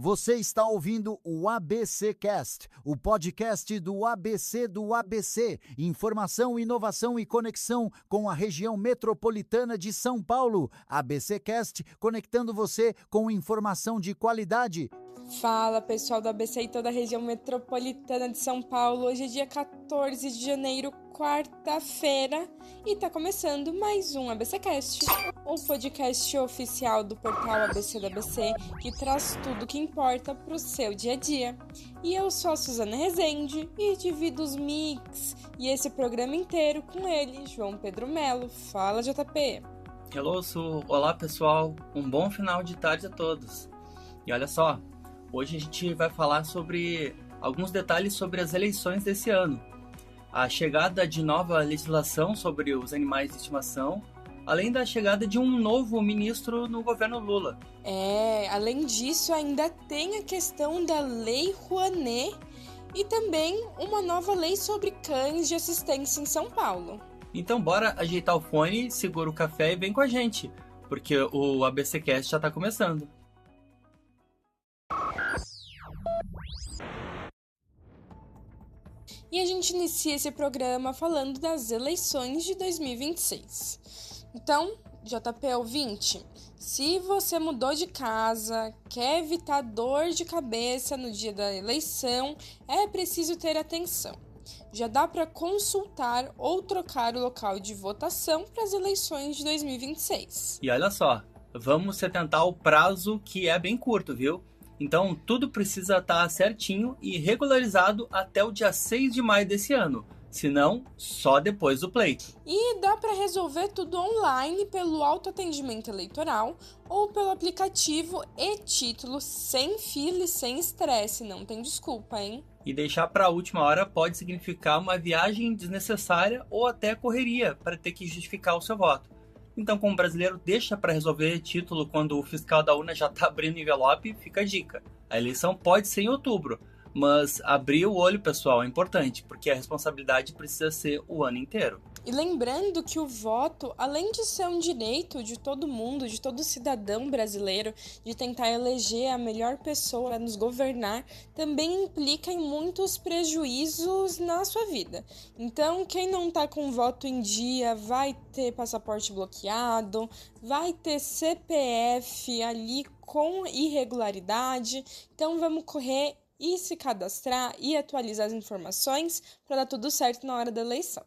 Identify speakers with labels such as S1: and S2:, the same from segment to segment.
S1: Você está ouvindo o ABC Cast, o podcast do ABC. Informação, inovação e conexão com a região metropolitana de São Paulo. ABC Cast, conectando você com informação de qualidade.
S2: Fala, pessoal do ABC e toda a região metropolitana de São Paulo. Hoje é dia 14 de janeiro, quarta-feira, e tá começando mais um ABCcast, o podcast oficial do portal ABC do ABC, que traz tudo o que importa pro seu dia a dia. E eu sou a Suzana Rezende e divido os mix e esse programa inteiro com ele, João Pedro Melo. Fala, JP!
S3: Hello, Su! Olá, pessoal! Um bom final de tarde a todos! E olha só, hoje a gente vai falar sobre alguns detalhes sobre as eleições desse ano. A chegada de nova legislação sobre os animais de estimação, além da chegada de um novo ministro no governo Lula.
S2: Além disso, ainda tem a questão da Lei Rouanet e também uma nova lei sobre cães de assistência em São Paulo.
S3: Então bora ajeitar o fone, segura o café e vem com a gente, porque o ABCcast já está começando.
S2: E a gente inicia esse programa falando das eleições de 2026. Então, JP ouvinte, se você mudou de casa, quer evitar dor de cabeça no dia da eleição, é preciso ter atenção. Já dá para consultar ou trocar o local de votação para as eleições de 2026.
S3: E olha só, vamos se atentar ao prazo, que é bem curto, viu? Então, tudo precisa estar certinho e regularizado até o dia 6 de maio desse ano. Se não, só depois do pleito.
S2: E dá para resolver tudo online pelo autoatendimento eleitoral ou pelo aplicativo e-título, sem fila e sem estresse. Não tem desculpa, hein?
S3: E deixar para a última hora pode significar uma viagem desnecessária ou até correria para ter que justificar o seu voto. Então, como brasileiro, deixa para resolver título quando o fiscal da urna já está abrindo o envelope, fica a dica. A eleição pode ser em outubro, mas abrir o olho, pessoal, é importante, porque a responsabilidade precisa ser o ano inteiro.
S2: E lembrando que o voto, além de ser um direito de todo mundo, de todo cidadão brasileiro, de tentar eleger a melhor pessoa para nos governar, também implica em muitos prejuízos na sua vida. Então, quem não está com voto em dia vai ter passaporte bloqueado, vai ter CPF ali com irregularidade. Então, vamos correr e se cadastrar e atualizar as informações para dar tudo certo na hora da eleição.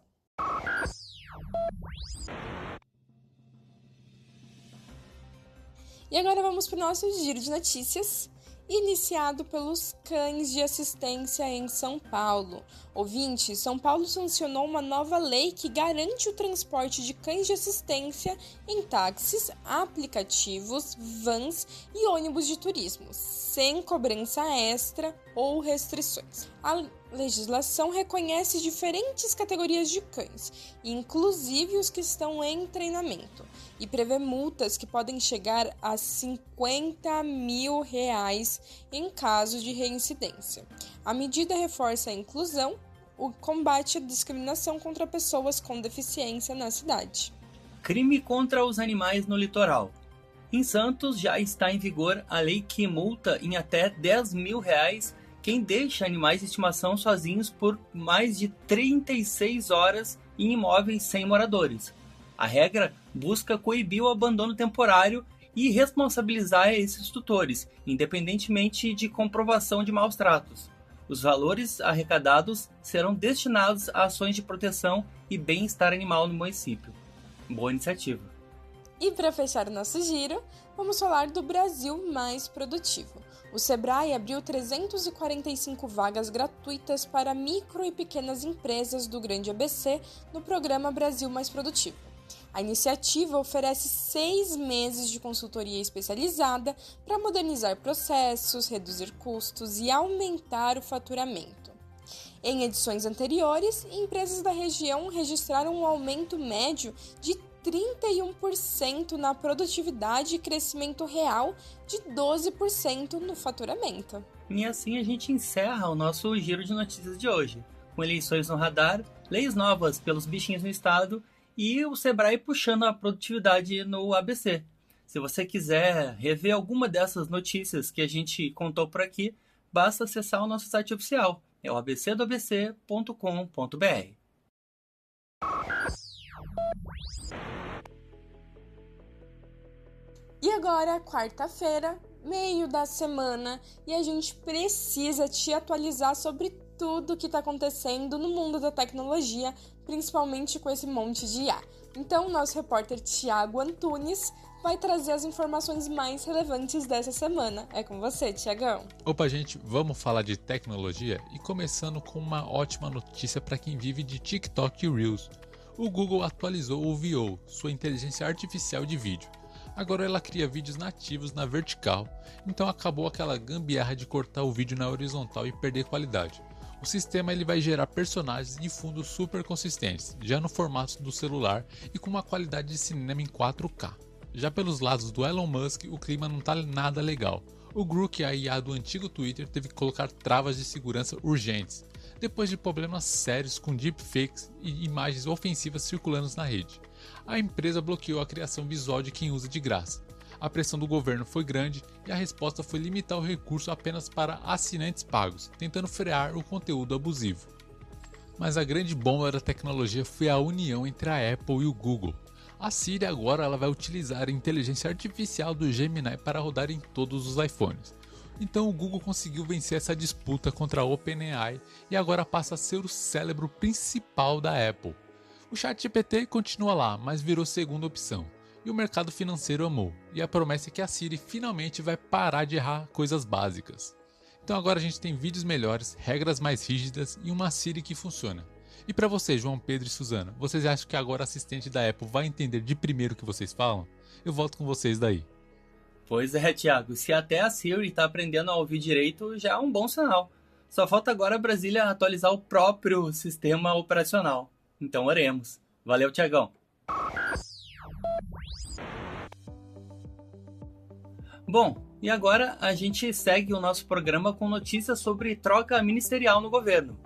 S2: E agora vamos para o nosso giro de notícias, iniciado pelos cães de assistência em São Paulo. Ouvinte, São Paulo sancionou uma nova lei que garante o transporte de cães de assistência em táxis, aplicativos, vans e ônibus de turismo, sem cobrança extra ou restrições. A legislação reconhece diferentes categorias de cães, inclusive os que estão em treinamento, e prevê multas que podem chegar a R$50 mil em caso de reincidência. A medida reforça a inclusão, o combate à discriminação contra pessoas com deficiência na cidade.
S3: Crime contra os animais no litoral. Em Santos já está em vigor a lei que multa em até R$10 mil quem deixa animais de estimação sozinhos por mais de 36 horas em imóveis sem moradores. A regra busca coibir o abandono temporário e responsabilizar esses tutores, independentemente de comprovação de maus tratos. Os valores arrecadados serão destinados a ações de proteção e bem-estar animal no município. Boa iniciativa!
S2: E para fechar o nosso giro, vamos falar do Brasil Mais Produtivo. O Sebrae abriu 345 vagas gratuitas para micro e pequenas empresas do Grande ABC no programa Brasil Mais Produtivo. A iniciativa oferece 6 meses de consultoria especializada para modernizar processos, reduzir custos e aumentar o faturamento. Em edições anteriores, empresas da região registraram um aumento médio de 31% na produtividade e crescimento real de 12% no faturamento.
S3: E assim a gente encerra o nosso giro de notícias de hoje, com eleições no radar, leis novas pelos bichinhos no estado e o Sebrae puxando a produtividade no ABC. Se você quiser rever alguma dessas notícias que a gente contou por aqui, basta acessar o nosso site oficial, é o abcdoabc.com.br.
S2: E agora, quarta-feira, meio da semana, e a gente precisa te atualizar sobre tudo que está acontecendo no mundo da tecnologia, principalmente com esse monte de IA. Então, nosso repórter Thiago Antunes vai trazer as informações mais relevantes dessa semana. É com você, Thiagão.
S4: Opa, gente, vamos falar de tecnologia e começando com uma ótima notícia para quem vive de TikTok e Reels. O Google atualizou o VO, sua inteligência artificial de vídeo. Agora ela cria vídeos nativos na vertical, então acabou aquela gambiarra de cortar o vídeo na horizontal e perder qualidade. O sistema ele vai gerar personagens e fundos super consistentes, já no formato do celular e com uma qualidade de cinema em 4K. Já pelos lados do Elon Musk, o clima não tá nada legal. O Grok, a IA do antigo Twitter, teve que colocar travas de segurança urgentes, depois de problemas sérios com deepfakes e imagens ofensivas circulando na rede. A empresa bloqueou a criação visual de quem usa de graça. A pressão do governo foi grande e a resposta foi limitar o recurso apenas para assinantes pagos, tentando frear o conteúdo abusivo. Mas a grande bomba da tecnologia foi a união entre a Apple e o Google. A Siri agora ela vai utilizar a inteligência artificial do Gemini para rodar em todos os iPhones. Então o Google conseguiu vencer essa disputa contra a OpenAI e agora passa a ser o cérebro principal da Apple. O ChatGPT continua lá, mas virou segunda opção. E o mercado financeiro amou, e a promessa é que a Siri finalmente vai parar de errar coisas básicas. Então agora a gente tem vídeos melhores, regras mais rígidas e uma Siri que funciona. E para vocês, João Pedro e Suzana, vocês acham que agora a assistente da Apple vai entender de primeiro o que vocês falam? Eu volto com vocês daí.
S3: Pois é, Thiago, se até a Siri está aprendendo a ouvir direito, já é um bom sinal. Só falta agora a Brasília atualizar o próprio sistema operacional. Então oremos. Valeu, Thiagão. Bom, e agora a gente segue o nosso programa com notícias sobre troca ministerial no governo.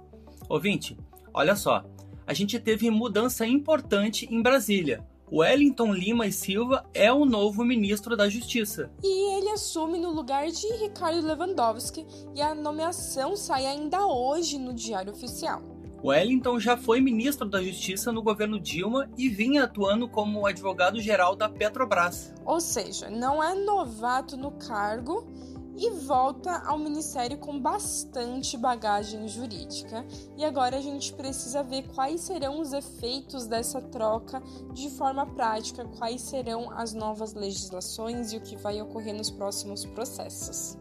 S3: Ouvinte, olha só, a gente teve mudança importante em Brasília. O Wellington Lima e Silva é o novo ministro da Justiça.
S2: E ele assume no lugar de Ricardo Lewandowski e a nomeação sai ainda hoje no Diário Oficial.
S3: Wellington já foi ministro da Justiça no governo Dilma e vinha atuando como advogado-geral da Petrobras.
S2: Ou seja, não é novato no cargo e volta ao ministério com bastante bagagem jurídica. E agora a gente precisa ver quais serão os efeitos dessa troca de forma prática, quais serão as novas legislações e o que vai ocorrer nos próximos processos.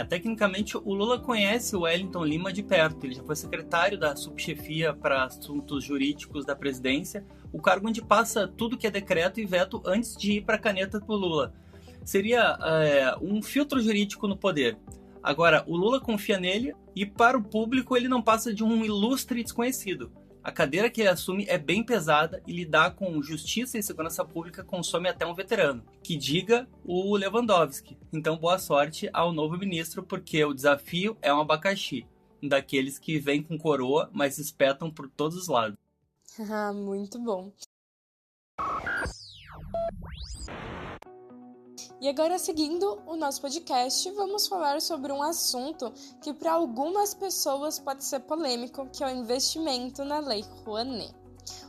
S3: Tecnicamente o Lula conhece o Wellington Lima de perto, ele já foi secretário da subchefia para assuntos jurídicos da presidência, o cargo onde passa tudo que é decreto e veto antes de ir para a caneta do Lula. Seria um filtro jurídico no poder. Agora, o Lula confia nele e para o público ele não passa de um ilustre desconhecido. A cadeira que ele assume é bem pesada e lidar com justiça e segurança pública consome até um veterano, que diga o Lewandowski. Então, boa sorte ao novo ministro, porque o desafio é um abacaxi, daqueles que vêm com coroa, mas espetam por todos os lados.
S2: Muito bom. E agora, seguindo o nosso podcast, vamos falar sobre um assunto que para algumas pessoas pode ser polêmico, que é o investimento na Lei Rouanet.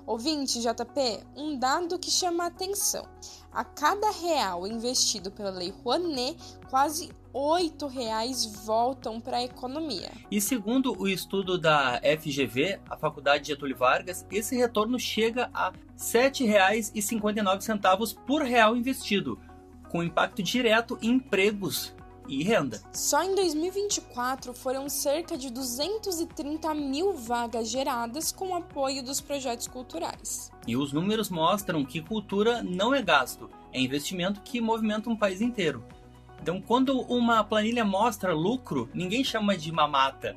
S2: Ouvinte, JP, um dado que chama a atenção. A cada R$1 investido pela Lei Rouanet, quase R$8 voltam para a economia.
S3: E segundo o estudo da FGV, a Faculdade Getúlio Vargas, esse retorno chega a R$ 7,59 por real investido, com impacto direto em empregos e renda.
S2: Só em 2024 foram cerca de 230 mil vagas geradas com o apoio dos projetos culturais.
S3: E os números mostram que cultura não é gasto, é investimento que movimenta um país inteiro. Então, quando uma planilha mostra lucro, ninguém chama de mamata.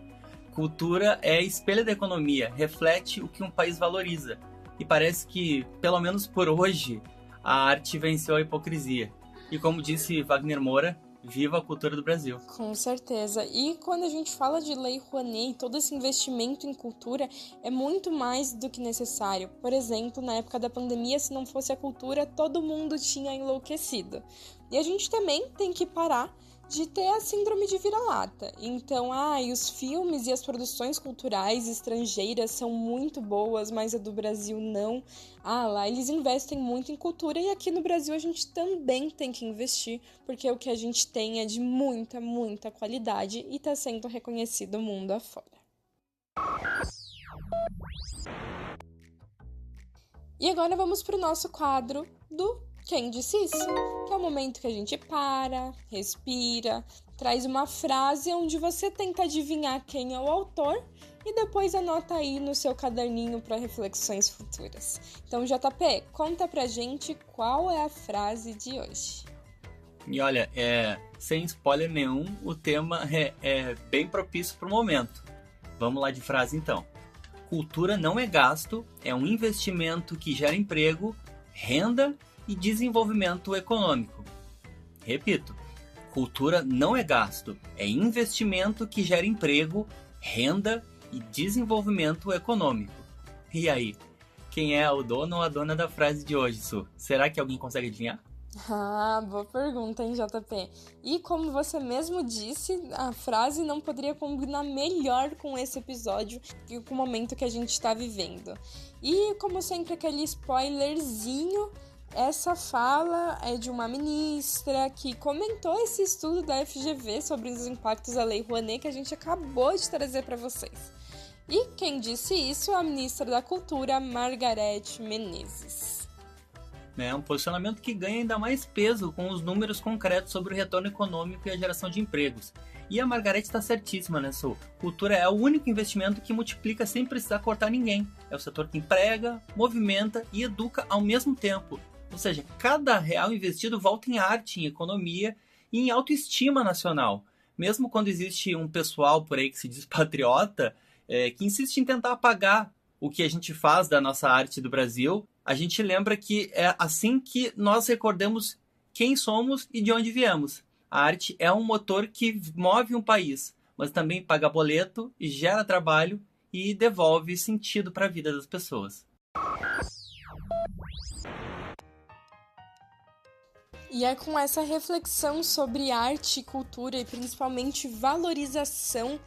S3: Cultura é espelho da economia, reflete o que um país valoriza. E parece que, pelo menos por hoje, a arte venceu a hipocrisia. E como disse Wagner Moura, Viva a cultura do Brasil.
S2: Com certeza. E quando a gente fala de Lei Rouanet, todo esse investimento em cultura é muito mais do que necessário. Por exemplo, na época da pandemia, se não fosse a cultura, todo mundo tinha enlouquecido. E a gente também tem que parar de ter a síndrome de vira-lata. Então, os filmes e as produções culturais estrangeiras são muito boas, mas a do Brasil não. Lá eles investem muito em cultura e aqui no Brasil a gente também tem que investir, porque o que a gente tem é de muita, muita qualidade e está sendo reconhecido mundo afora. E agora vamos para o nosso quadro do Quem Disse Isso? Que é o momento que a gente para, respira, traz uma frase onde você tenta adivinhar quem é o autor e depois anota aí no seu caderninho para reflexões futuras. Então, JP, conta pra gente qual é a frase de hoje.
S3: E olha, sem spoiler nenhum, o tema é bem propício para o momento. Vamos lá de frase então. Cultura não é gasto, é um investimento que gera emprego, renda e desenvolvimento econômico. Repito, cultura não é gasto, é investimento que gera emprego, renda e desenvolvimento econômico. E aí, quem é o dono ou a dona da frase de hoje, Su? Será que alguém consegue adivinhar?
S2: Boa pergunta, hein, JP? E como você mesmo disse, a frase não poderia combinar melhor com esse episódio e com o momento que a gente está vivendo. E, como sempre, aquele spoilerzinho, essa fala é de uma ministra que comentou esse estudo da FGV sobre os impactos da Lei Rouanet que a gente acabou de trazer para vocês. E quem disse isso é a ministra da Cultura, Margareth Menezes.
S3: É um posicionamento que ganha ainda mais peso com os números concretos sobre o retorno econômico e a geração de empregos. E a Margareth está certíssima, né, Su? Cultura é o único investimento que multiplica sem precisar cortar ninguém. É o setor que emprega, movimenta e educa ao mesmo tempo. Ou seja, cada real investido volta em arte, em economia e em autoestima nacional. Mesmo quando existe um pessoal por aí que se diz patriota, que insiste em tentar apagar o que a gente faz da nossa arte do Brasil, a gente lembra que é assim que nós recordamos quem somos e de onde viemos. A arte é um motor que move um país, mas também paga boleto e gera trabalho e devolve sentido para a vida das pessoas.
S2: E é com essa reflexão sobre arte e cultura e principalmente valorização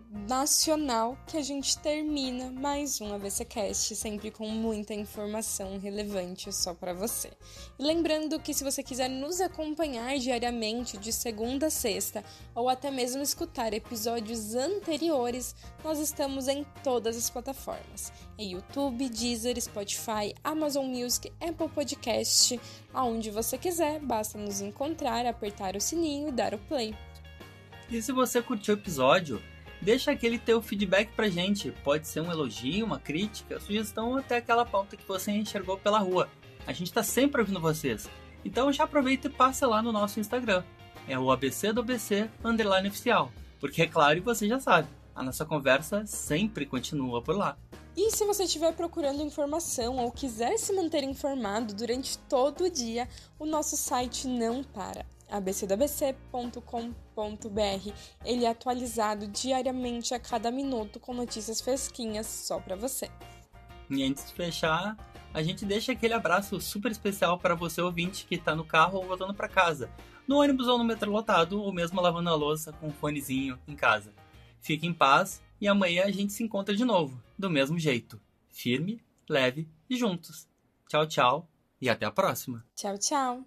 S2: nacional que a gente termina mais um ABCcast, sempre com muita informação relevante só para você. E lembrando que se você quiser nos acompanhar diariamente de segunda a sexta ou até mesmo escutar episódios anteriores, nós estamos em todas as plataformas. Em YouTube, Deezer, Spotify, Amazon Music, Apple Podcast, aonde você quiser, basta nos encontrar, apertar o sininho e dar o play.
S3: E se você curtiu o episódio, deixa aquele teu feedback pra gente. Pode ser um elogio, uma crítica, sugestão ou até aquela pauta que você enxergou pela rua. A gente tá sempre ouvindo vocês. Então já aproveita e passa lá no nosso Instagram. É o ABC do ABC _oficial. Porque é claro, e você já sabe, a nossa conversa sempre continua por lá.
S2: E se você estiver procurando informação ou quiser se manter informado durante todo o dia, o nosso site não para. abcdabc.com.br. Ele é atualizado diariamente a cada minuto com notícias fresquinhas só para você.
S3: E antes de fechar, a gente deixa aquele abraço super especial para você ouvinte que está no carro ou voltando para casa, no ônibus ou no metrô lotado, ou mesmo lavando a louça com um fonezinho em casa. Fique em paz e amanhã a gente se encontra de novo, do mesmo jeito, firme, leve e juntos. Tchau, tchau e até a próxima.
S2: Tchau, tchau.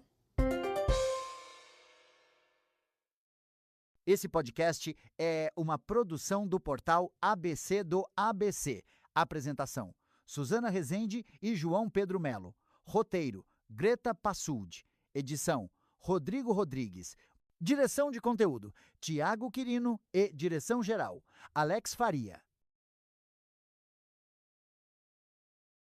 S1: Esse podcast é uma produção do portal ABC do ABC. Apresentação: Suzana Rezende e João Pedro Melo. Roteiro: Greta Passuldi. Edição: Rodrigo Rodrigues. Direção de conteúdo: Tiago Quirino e direção geral: Alex Faria.